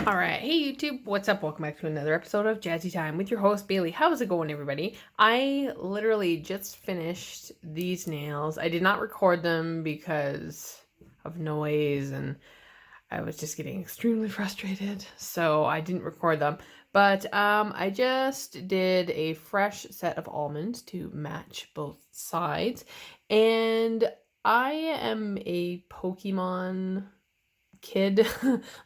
All right, hey YouTube, what's up? Welcome back to another episode of Jazzy Time with your host Bailey. How's it going, everybody? I literally just finished these nails. I did not record them because of noise and I was just getting extremely frustrated, so I didn't record them. But I just did a fresh set of almonds to match both sides, and I am a Pokemon kid.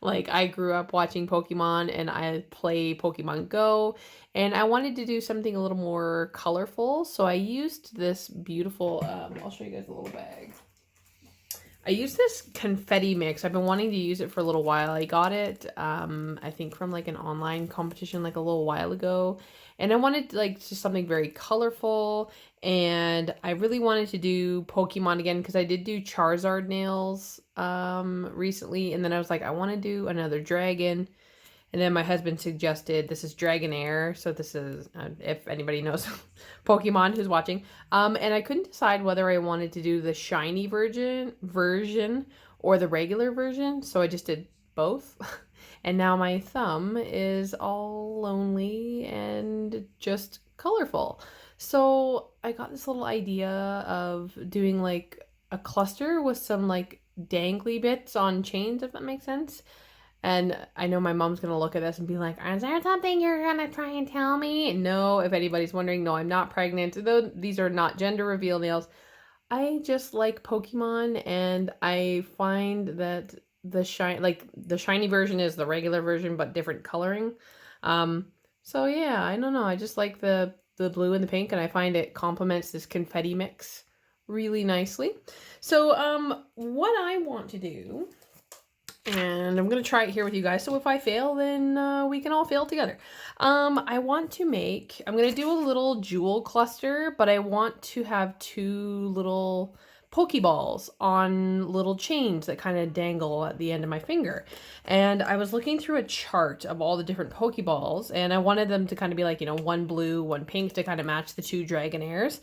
Like, I grew up watching Pokemon and I play Pokemon Go, and I wanted to do something a little more colorful, so I used this beautiful I'll show you guys a little bag. I used this confetti mix. I've been wanting to use it for a little while. I got it, I think from like an online competition like a little while ago. And I wanted like just something very colorful. And I really wanted to do Pokemon again because I did do Charizard nails recently. And then I was like, I want to do another dragon. And then my husband suggested, this is Dragonair, so this is, if anybody knows Pokemon who's watching. And I couldn't decide whether I wanted to do the shiny version or the regular version, so I just did both. And now my thumb is all lonely and just colorful. So I got this little idea of doing like a cluster with some like dangly bits on chains, if that makes sense. And I know my mom's going to look at this and be like, is there something you're going to try and tell me? No, if anybody's wondering, no, I'm not pregnant. Though these are not gender reveal nails. I just like Pokemon, and I find that the shiny version is the regular version, but different coloring. So yeah, I don't know. I just like the blue and the pink, and I find it complements this confetti mix really nicely. So what I want to do, and I'm going to try it here with you guys. So if I fail, then we can all fail together. I'm going to do a little jewel cluster, but I want to have two little Pokeballs on little chains that kind of dangle at the end of my finger. And I was looking through a chart of all the different Pokeballs, and I wanted them to kind of be like, one blue, one pink to kind of match the two Dragonairs.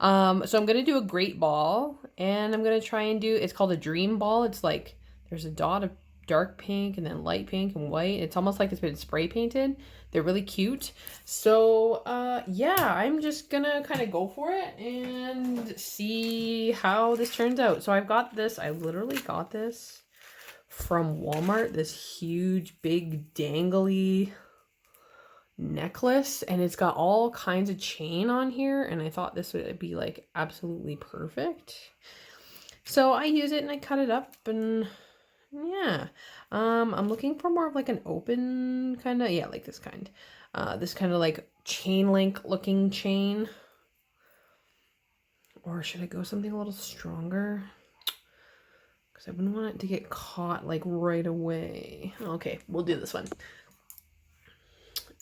So I'm going to do a Great Ball, and I'm going to try and do, it's called a Dream Ball. It's like, there's a dot of dark pink and then light pink and white. It's almost like it's been spray painted. They're really cute. So yeah, I'm just gonna kind of go for it and see how this turns out. So I've got this, I literally got this from Walmart, this huge big dangly necklace, and it's got all kinds of chain on here, and I thought this would be like absolutely perfect. So I use it and I cut it up, and yeah, I'm looking for more of like an open kind of, yeah, like this kind of like chain link looking chain. Or should I go something a little stronger? Because I wouldn't want it to get caught like right away. Okay, we'll do this one.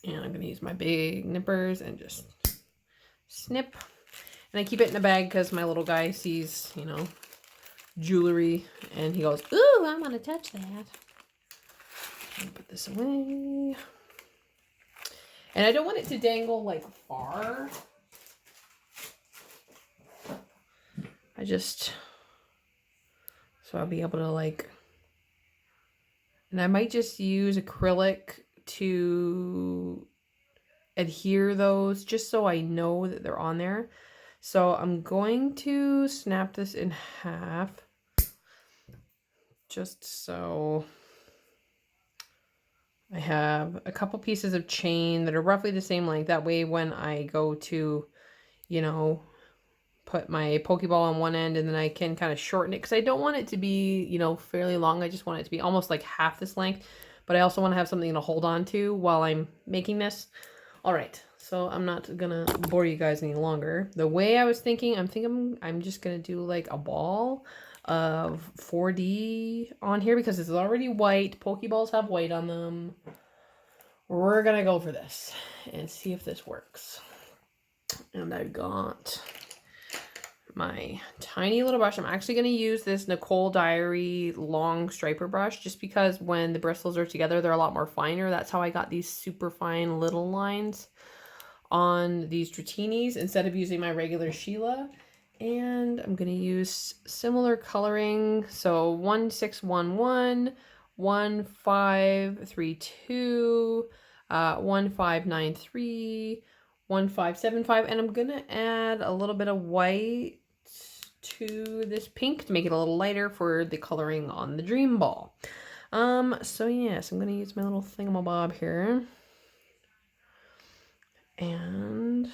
And I'm gonna use my big nippers and just snip. And I keep it in a bag because my little guy sees, jewelry, and he goes, ooh, I want to touch that. Put this away. And I don't want it to dangle like far. So I'll be able to like, and I might just use acrylic to adhere those just so I know that they're on there. So I'm going to snap this in half just so I have a couple pieces of chain that are roughly the same length. That way when I go to, put my Pokeball on one end, and then I can kind of shorten it because I don't want it to be, fairly long. I just want it to be almost like half this length, but I also want to have something to hold on to while I'm making this. All right, so I'm not gonna bore you guys any longer. The way I was thinking, I'm just gonna do like a ball of 4D on here because it's already white. Pokeballs have white on them. We're gonna go for this and see if this works. And I've got my tiny little brush. I'm actually going to use this Nicole Diary long striper brush just because when the bristles are together, they're a lot more finer. That's how I got these super fine little lines on these Dratinis instead of using my regular Sheila. And I'm going to use similar coloring. So 1611 1532, 1593, 1575, and I'm gonna add a little bit of white to this pink to make it a little lighter for the coloring on the dream ball. So yes, I'm gonna use my little thingamabob here. And I'm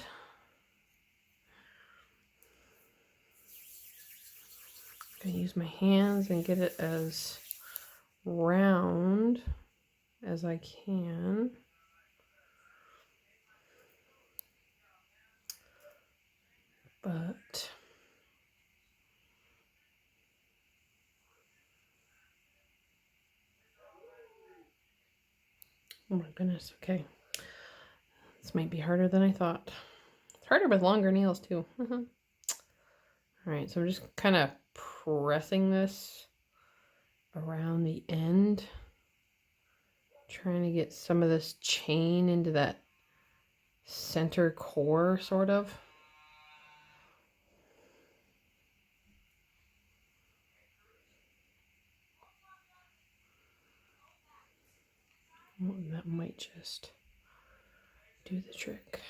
gonna use my hands and get it as round as I can. But oh my goodness, okay. This might be harder than I thought. It's harder with longer nails too. All right, so I'm just kind of pressing this around the end, trying to get some of this chain into that center core, sort of. That might just do the trick.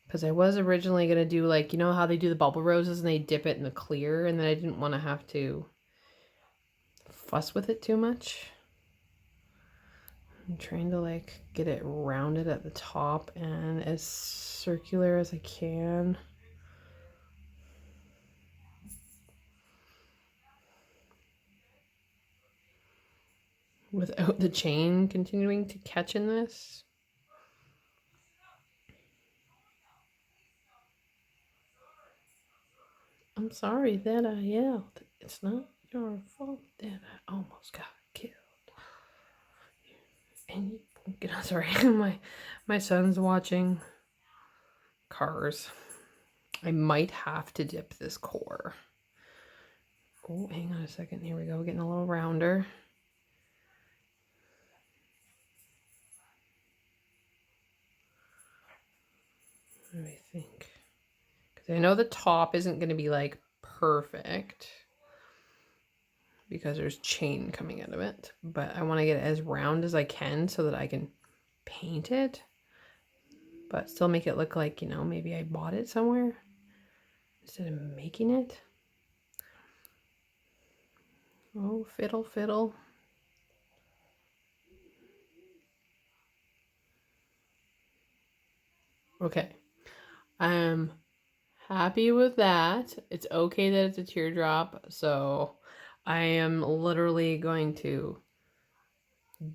Because I was originally going to do, like, you know how they do the bubble roses and they dip it in the clear, and then I didn't want to have to fuss with it too much. I'm trying to, like, get it rounded at the top and as circular as I can. Without the chain continuing to catch in this. I'm sorry that I yelled. It's not your fault that I almost got killed. And you, sorry, my son's watching Cars. I might have to dip this core. Oh, hang on a second. Here we go. Getting a little rounder. What do I think? Because I know the top isn't going to be like perfect because there's chain coming out of it, but I want to get it as round as I can so that I can paint it, but still make it look like, you know, maybe I bought it somewhere instead of making it. Oh, fiddle, fiddle. Okay. I'm happy with that. It's okay that it's a teardrop, so I am literally going to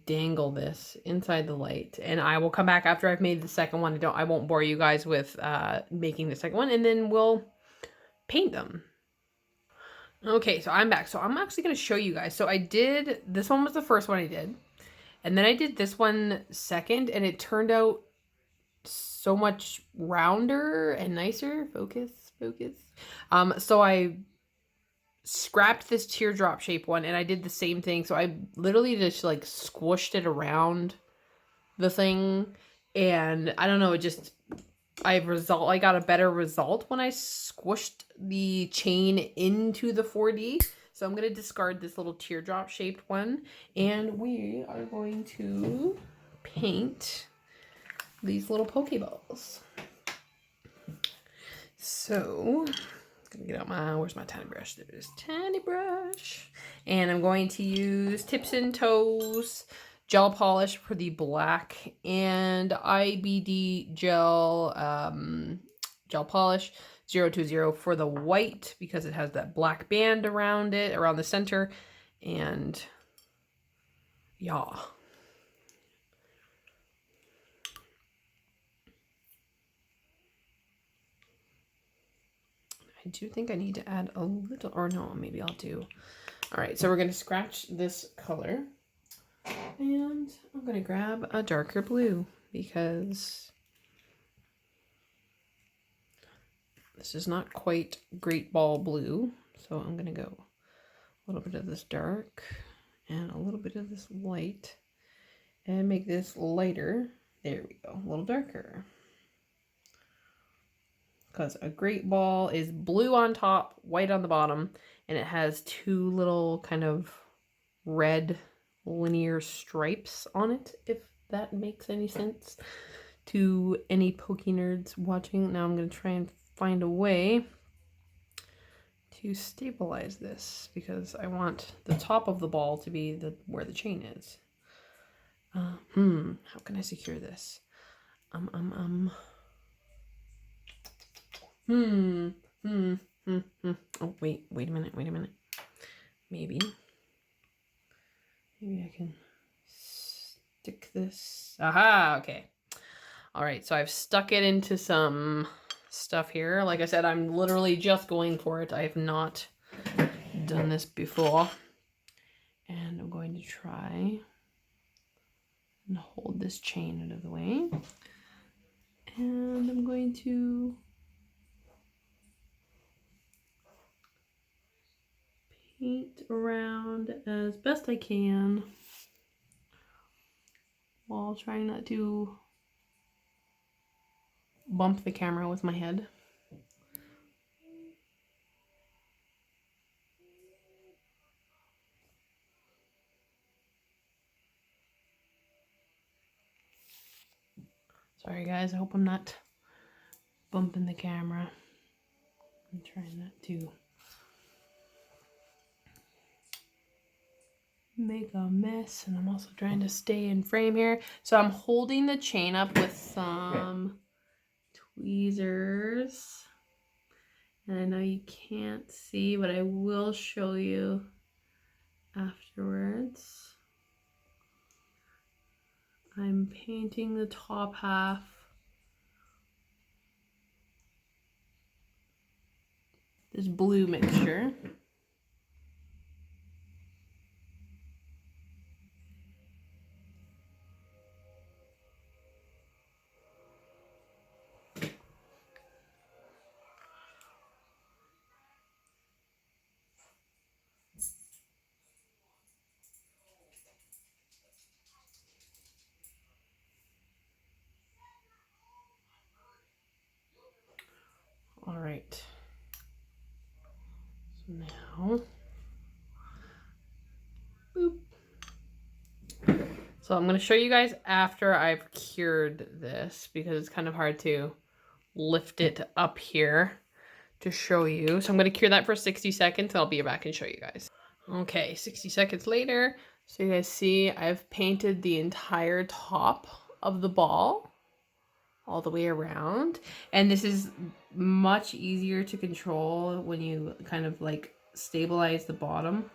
dangle this inside the light, and I will come back after I've made the second one. I won't bore you guys with making the second one, and then we'll paint them. Okay, so I'm back. So I'm actually going to show you guys. So I did, this one was the first one I did, and then I did this one second, and it turned out so much rounder and nicer. Focus, focus. So I scrapped this teardrop shape one, and I did the same thing. So I literally just like squished it around the thing, and I don't know, it just, I got a better result when I squished the chain into the 4D. So I'm going to discard this little teardrop shaped one, and we are going to paint these little Pokeballs. So I'm gonna get out my, where's my tiny brush? There's tiny brush. And I'm going to use Tips and Toes gel polish for the black and IBD gel gel polish 020 for the white, because it has that black band around it, around the center. And yeah. I do think I need to add a little, or no, maybe I'll do. All right, so we're going to scratch this color, and I'm going to grab a darker blue because this is not quite Great Ball blue. So I'm going to go a little bit of this dark and a little bit of this light and make this lighter. There we go, a little darker. Because a Great Ball is blue on top, white on the bottom, and it has two little kind of red linear stripes on it, if that makes any sense to any Poke nerds watching. Now I'm going to try and find a way to stabilize this because I want the top of the ball to be where the chain is. How can I secure this? Oh, wait a minute. Maybe I can stick this. Aha, okay. All right, so I've stuck it into some stuff here. Like I said, I'm literally just going for it. I have not done this before. And I'm going to try and hold this chain out of the way. And I'm going to paint around as best I can while trying not to bump the camera with my head. Sorry guys, I hope I'm not bumping the camera. I'm trying not to make a mess, and I'm also trying to stay in frame here. So I'm holding the chain up with some tweezers. And I know you can't see, but I will show you afterwards. I'm painting the top half this blue mixture. All right. So now, boop. So I'm going to show you guys after I've cured this because it's kind of hard to lift it up here to show you. So I'm going to cure that for 60 seconds and I'll be back and show you guys. Okay, 60 seconds later. So you guys see I've painted the entire top of the ball all the way around. And this is much easier to control when you kind of like stabilize the bottom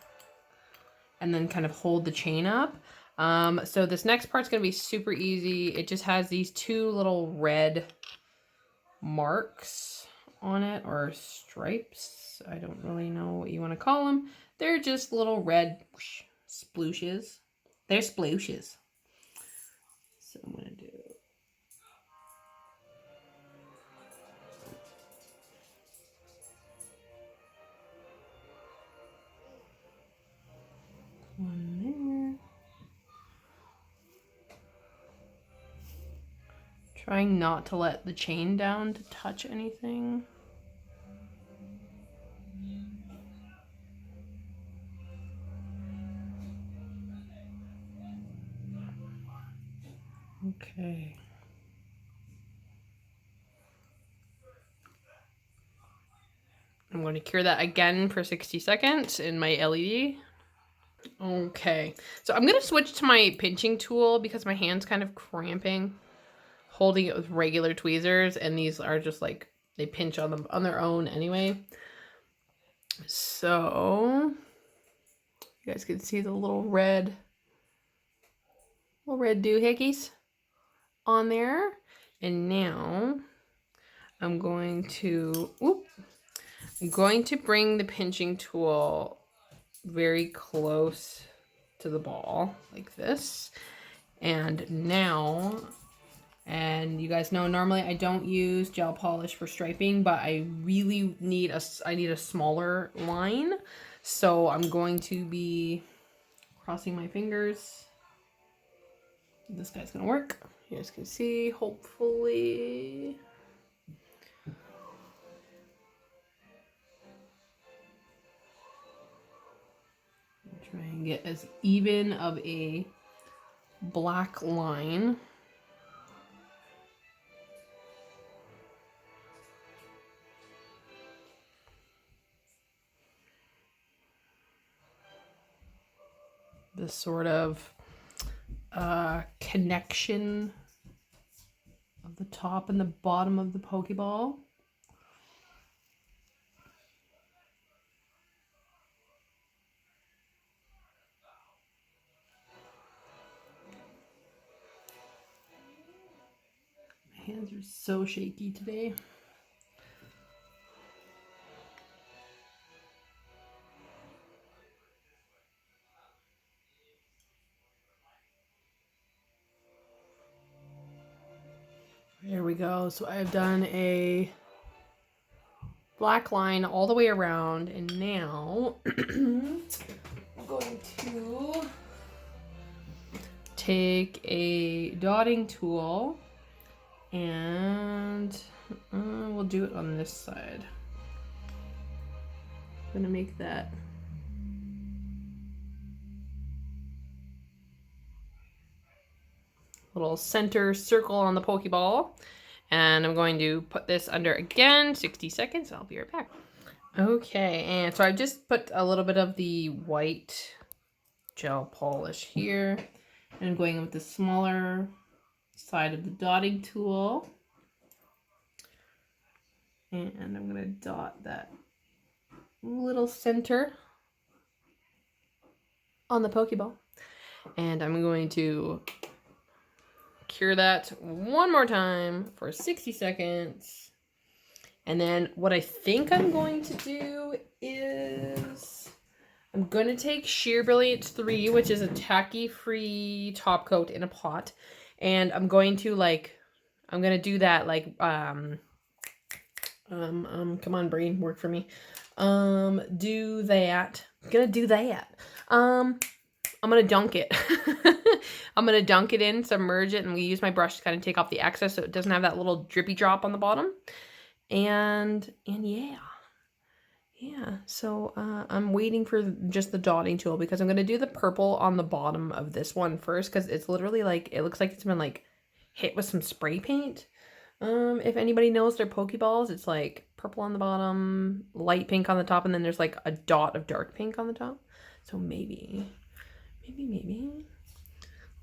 and then kind of hold the chain up. So this next part's gonna be super easy. It just has these two little red marks on it, or stripes. I don't really know what you want to call them. They're just little red splooshes. They're splooshes. So I'm gonna do one there. Trying not to let the chain down to touch anything. Okay. I'm going to cure that again for 60 seconds in my LED. Okay, so I'm going to switch to my pinching tool because my hand's kind of cramping holding it with regular tweezers, and these are just like, they pinch on them on their own anyway. So you guys can see the little red doohickeys on there. And now I'm going to bring the pinching tool very close to the ball like this. And now, and you guys know normally I don't use gel polish for striping, but I really need a smaller line. So I'm going to be crossing my fingers. This guy's gonna work. You guys can see, hopefully. Try and get as even of a black line. This sort of connection of the top and the bottom of the Pokeball. My hands are so shaky today. There we go. So I've done a black line all the way around, and now I'm going to take a dotting tool and we'll do it on this side. I'm gonna make that little center circle on the Pokeball, and I'm going to put this under again 60 seconds. I'll be right back. Okay, and so I just put a little bit of the white gel polish here, and I'm going with the smaller side of the dotting tool, and I'm going to dot that little center on the Pokeball, and I'm going to cure that one more time for 60 seconds. And then what I think I'm going to do is I'm going to take Sheer Brilliant 3, which is a tacky-free top coat in a pot, and I'm going to do that come on, brain, work for me. Do that. I'm gonna do that. I'm gonna dunk it. I'm gonna dunk it in, submerge it, and we use my brush to kind of take off the excess so it doesn't have that little drippy drop on the bottom. And yeah. So I'm waiting for just the dotting tool because I'm gonna do the purple on the bottom of this one first because it's literally like, it looks like it's been like hit with some spray paint. If anybody knows their Pokeballs, it's like purple on the bottom, light pink on the top, and then there's like a dot of dark pink on the top. So maybe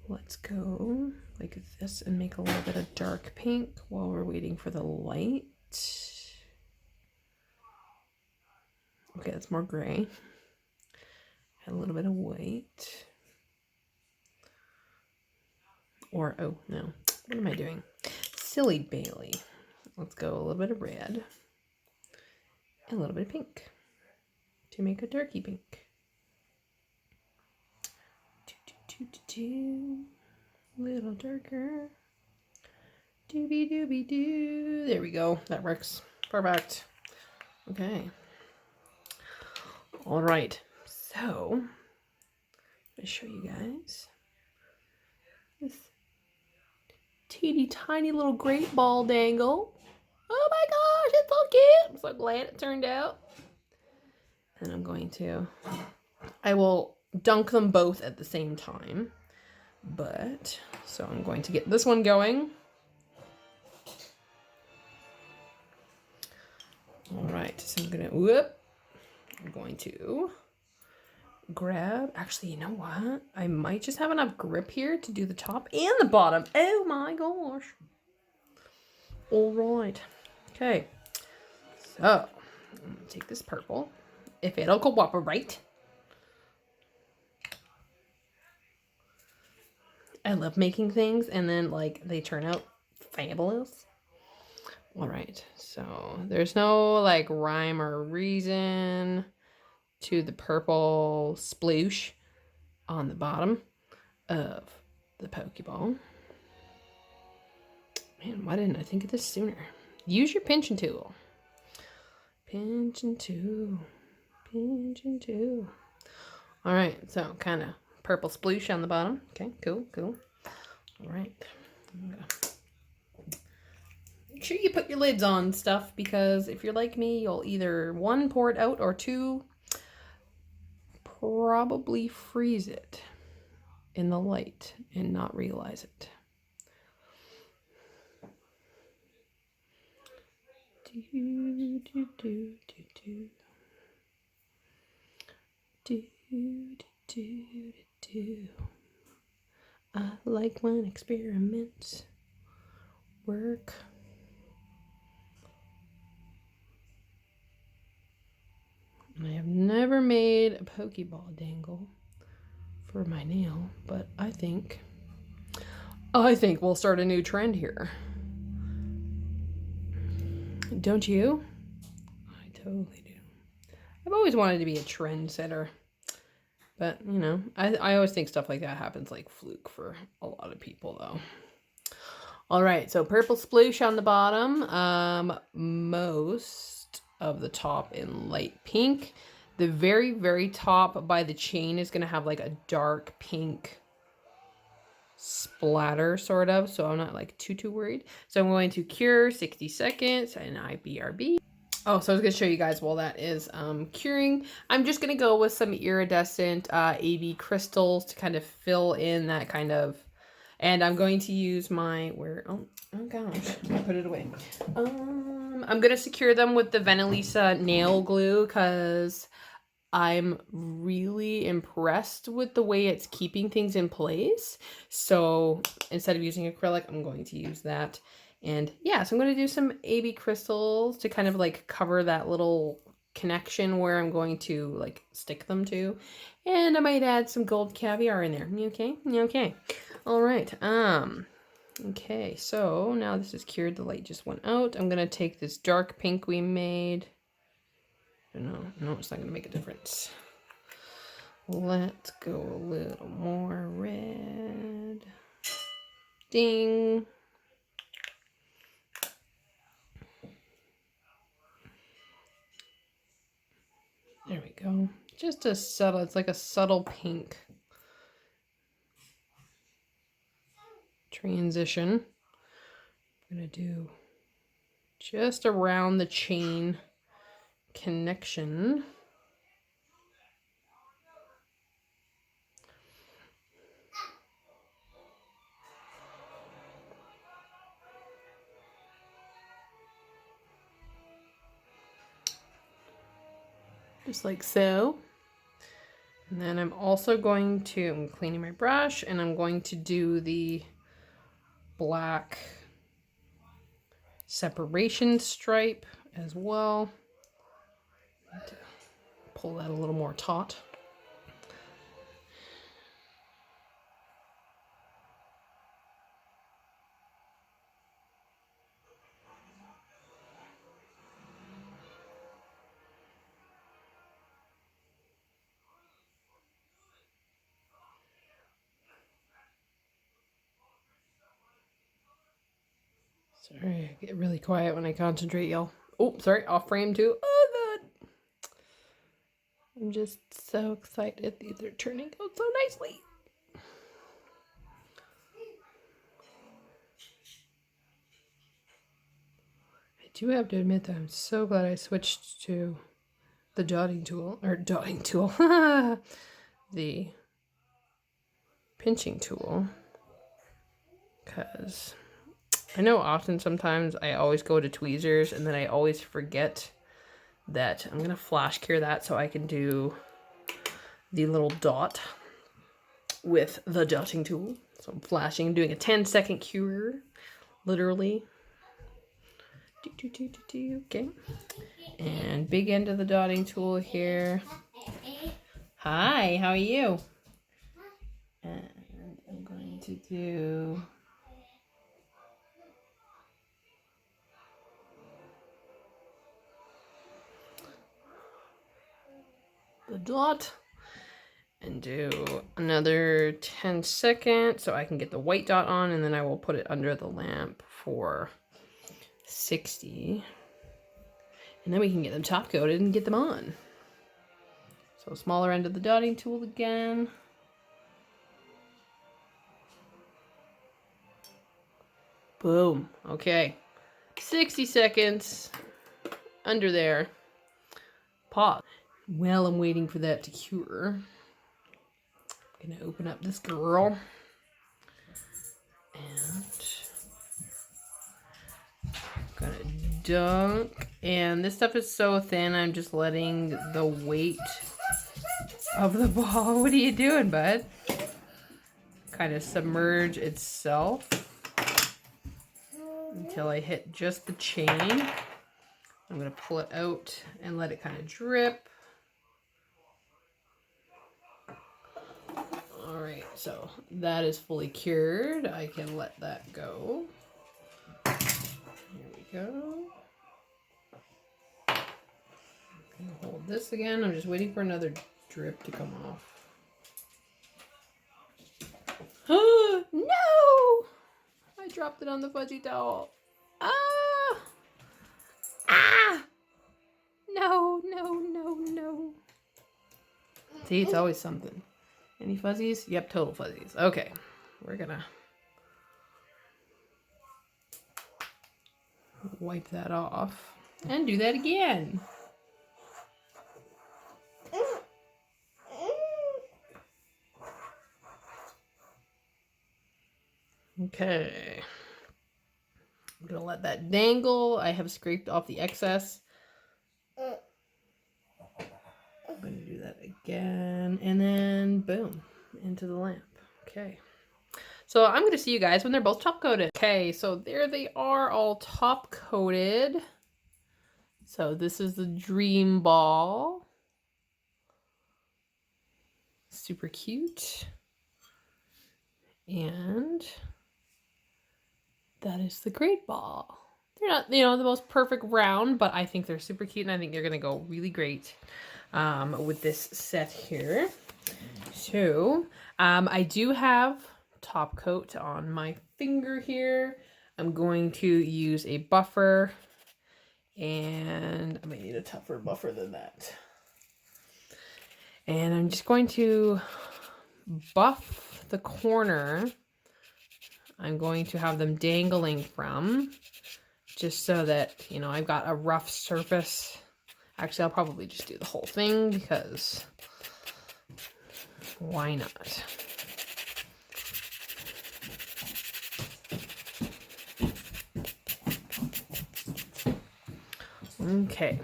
let's go like this and make a little bit of dark pink while we're waiting for the light. Okay, that's more gray. Add a little bit of white. Or, oh no, what am I doing? Silly Bailey. Let's go a little bit of red and a little bit of pink to make a darky pink. Little darker. Doobie doobie doo. There we go. That works. Perfect. Okay. All right. So, I'm going to show you guys this teeny tiny little great ball dangle. Oh my gosh, it's so cute. I'm so glad it turned out. And I will dunk them both at the same time. So I'm going to get this one going. All right, so I'm going to grab, actually, you know what? I might just have enough grip here to do the top and the bottom. Oh my gosh. All right. Okay. So, I'm going to take this purple. If it'll cooperate. I love making things and then like they turn out fabulous. All right. So, there's no like rhyme or reason to the purple sploosh on the bottom of the Pokeball. Man, why didn't I think of this sooner? Use your pinching tool. Pinching tool. Pinching tool. All right, so kind of purple sploosh on the bottom. Okay, cool. All right. Make sure you put your lids on stuff because if you're like me, you'll either 1, pour it out, or 2, probably freeze it in the light and not realize it. Do, do, do, do, do. Do, do, do, do. I like when experiments work. And I have never made a Pokeball dangle for my nail, but I think we'll start a new trend here. Don't you? I totally do. I've always wanted to be a trendsetter. But, you know, I always think stuff like that happens like fluke for a lot of people, though. All right, so purple sploosh on the bottom. Most of the top in light pink. The very, very top by the chain is going to have like a dark pink splatter, sort of. So I'm not like too worried. So I'm going to cure 60 seconds and IBRB. Oh, so I was going to show you guys while that is curing. I'm just going to go with some iridescent AB crystals to kind of fill in that kind of... And I'm going to use my... Oh gosh, I put it away. I'm going to secure them with the Venalisa nail glue because I'm really impressed with the way it's keeping things in place. So instead of using acrylic, I'm going to use that. And yeah, so I'm going to do some AB crystals to kind of like cover that little connection where I'm going to like stick them to. And I might add some gold caviar in there. You okay? You okay? All right. Okay, so now this is cured. The light just went out. I'm going to take this dark pink we made. No, it's not going to make a difference. Let's go a little more red. Ding. There we go. Just a subtle, it's like a subtle pink transition. I'm going to do just around the chain connection. Just like so. And then I'm also going to, I'm cleaning my brush and I'm going to do the black separation stripe as well. Pull that a little more taut. Sorry, I get really quiet when I concentrate, y'all. Oh, sorry, off frame too. Oh, God. I'm just so excited. These are turning out so nicely. I do have to admit that I'm so glad I switched to the dotting tool, the pinching tool, because I know often sometimes I always go to tweezers and then I always forget that I'm going to flash cure that so I can do the little dot with the dotting tool. So I'm flashing, doing a 10-second cure, literally. Okay. And big end of the dotting tool here. Hi, how are you? And I'm going to do the dot and do another 10 seconds so I can get the white dot on, and then I will put it under the lamp for 60. And then we can get them top coated and get them on. So smaller end of the dotting tool again. Boom. Okay. 60 seconds under there. Pause. While I'm waiting for that to cure, I'm gonna open up this girl. And gonna dunk. And this stuff is so thin, I'm just letting the weight of the ball, what are you doing, bud? Kind of submerge itself until I hit just the chain. I'm gonna pull it out and let it kind of drip. All right, so that is fully cured. I can let that go. Here we go. Hold this again. I'm just waiting for another drip to come off. No! I dropped it on the fudgy towel. Ah! Ah! No, no, no, no. See, it's always something. Any fuzzies? Yep, total fuzzies. Okay, we're gonna wipe that off and do that again. Okay. I'm gonna let that dangle. I have scraped off the excess. I'm gonna do that again, and then boom, into the lamp. Okay. So I'm gonna see you guys when they're both top coated. Okay, so there they are, all top coated. So this is the dream ball. Super cute. And that is the great ball. They're not, you know, the most perfect round, but I think they're super cute, and I think they're gonna go really great with this set here. So I do have top coat on my finger here. I'm going to use a buffer, and I might need a tougher buffer than that. And I'm just going to buff the corner I'm going to have them dangling from, just so that, you know, I've got a rough surface. Actually, I'll probably just do the whole thing because why not? Okay.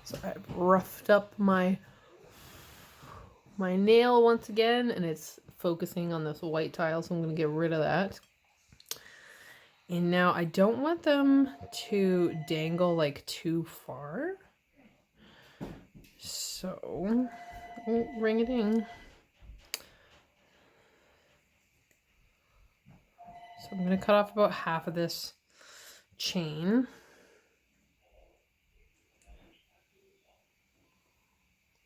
So I've roughed up my nail once again, and it's focusing on this white tile, so I'm going to get rid of that. And now I don't want them to dangle like too far. So, oh, ring it in. So I'm going to cut off about half of this chain.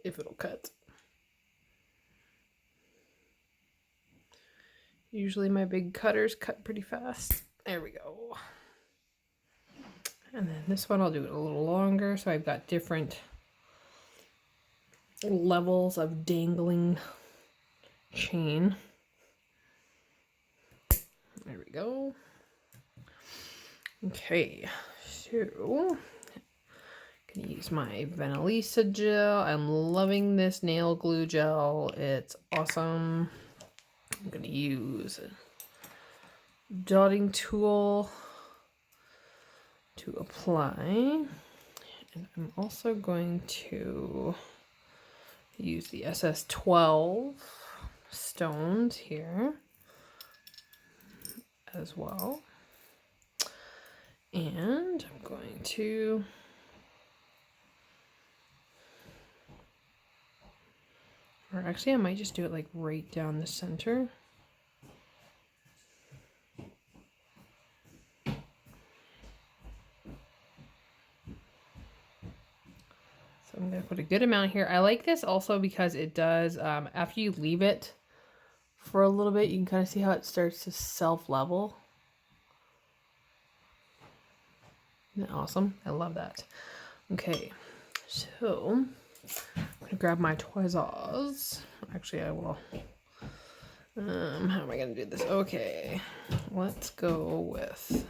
If it'll cut. Usually my big cutters cut pretty fast. There we go. And then this one I'll do it a little longer, so I've got different levels of dangling chain. There we go. Okay, so I'm gonna use my Vanillisa gel. I'm loving this nail glue gel. It's awesome. I'm going to use a dotting tool to apply. And I'm also going to use the SS12 stones here as well. And I'm going to or actually, I might just do it like right down the center. So I'm going to put a good amount here. I like this also because it does, after you leave it for a little bit, you can kind of see how it starts to self-level. Isn't that awesome? I love that. Okay, so I'm gonna grab my tweezers. Actually, I will. How am I gonna do this? Okay, let's go with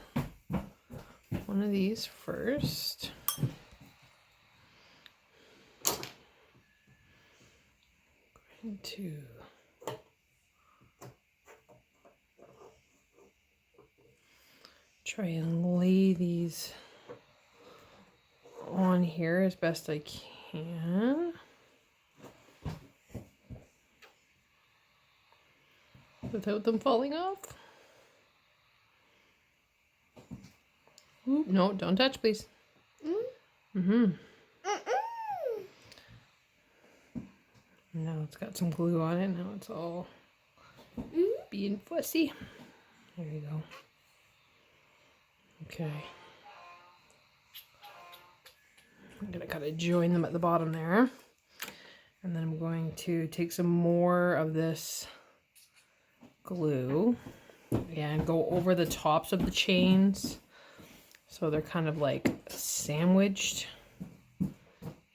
one of these first. Going to try and lay these on here as best I can. Without them falling off. Ooh, no, don't touch, please. Mm-hmm. Now it's got some glue on it. Now it's all being fussy. There you go. Okay. I'm going to kind of join them at the bottom there. And then I'm going to take some more of this glue and go over the tops of the chains so they're kind of like sandwiched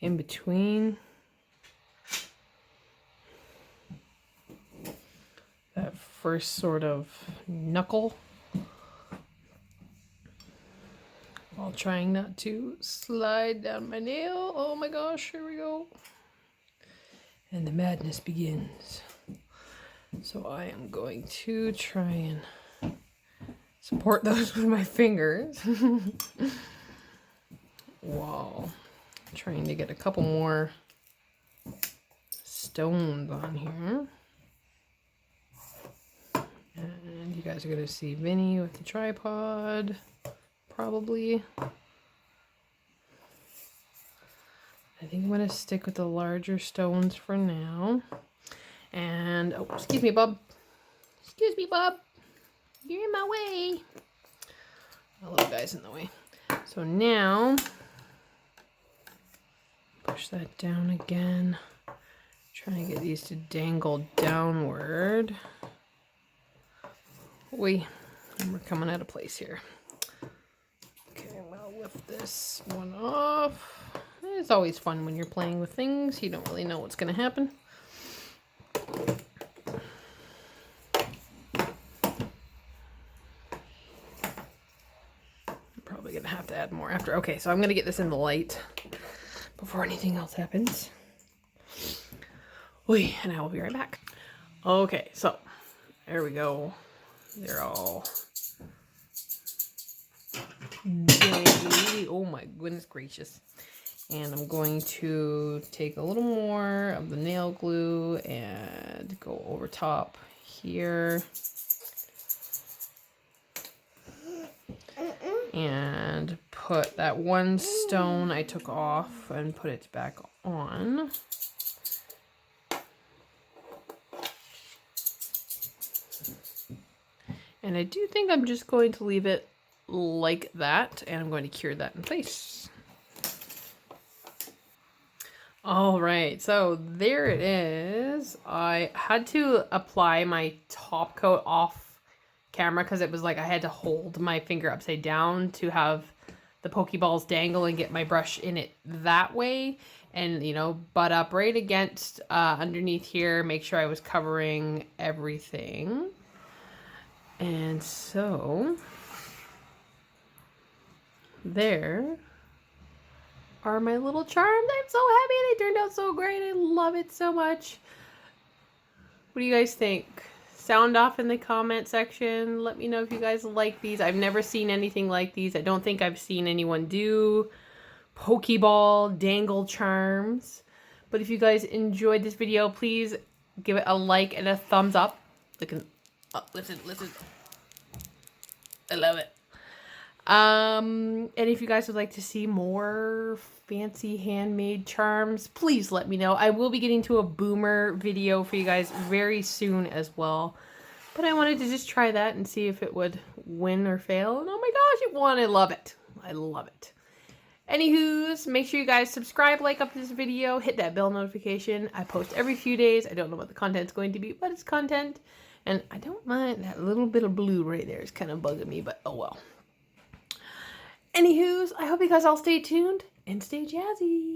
in between. That first sort of knuckle, while trying not to slide down my nail. Oh my gosh, here we go. And the madness begins. So I am going to try and support those with my fingers while trying to get a couple more stones on here. And you guys are going to see Vinny with the tripod, probably. I think I'm going to stick with the larger stones for now. And, oh, excuse me, Bob. Excuse me, Bob. You're in my way. My little guy's in the way. So now, push that down again. Trying to get these to dangle downward. And we're coming out of place here. Okay, I'll lift this one off. It's always fun when you're playing with things. You don't really know what's going to happen. I'm probably going to have to add more after. Okay, so I'm going to get this in the light before anything else happens. And I will be right back. Okay, so there we go. They're all dandy. Oh my goodness gracious. And I'm going to take a little more of the nail glue and go over top here. And put that one stone I took off and put it back on. And I do think I'm just going to leave it like that, and I'm going to cure that in place. All right, so there it is. I had to apply my top coat off camera because it was like I had to hold my finger upside down to have the Pokeballs dangle and get my brush in it that way. And, you know, butt up right against underneath here, make sure I was covering everything. And so, there are my little charms. I'm so happy they turned out so great. I love it so much. What do you guys think? Sound off in the comment section. Let me know if you guys like these. I've never seen anything like these. I don't think I've seen anyone do Pokeball dangle charms. But if you guys enjoyed this video, please give it a like and a thumbs up. Oh, listen. I love it. And if you guys would like to see more fancy handmade charms, please let me know. I will be getting to a boomer video for you guys very soon as well. But I wanted to just try that and see if it would win or fail. And oh my gosh, it won. I love it. I love it. Anywho's, make sure you guys subscribe, like up this video, hit that bell notification. I post every few days. I don't know what the content's going to be, but it's content. And I don't mind that little bit of blue right there. It's kind of bugging me, but oh well. Anywho's, I hope you guys all stay tuned and stay jazzy.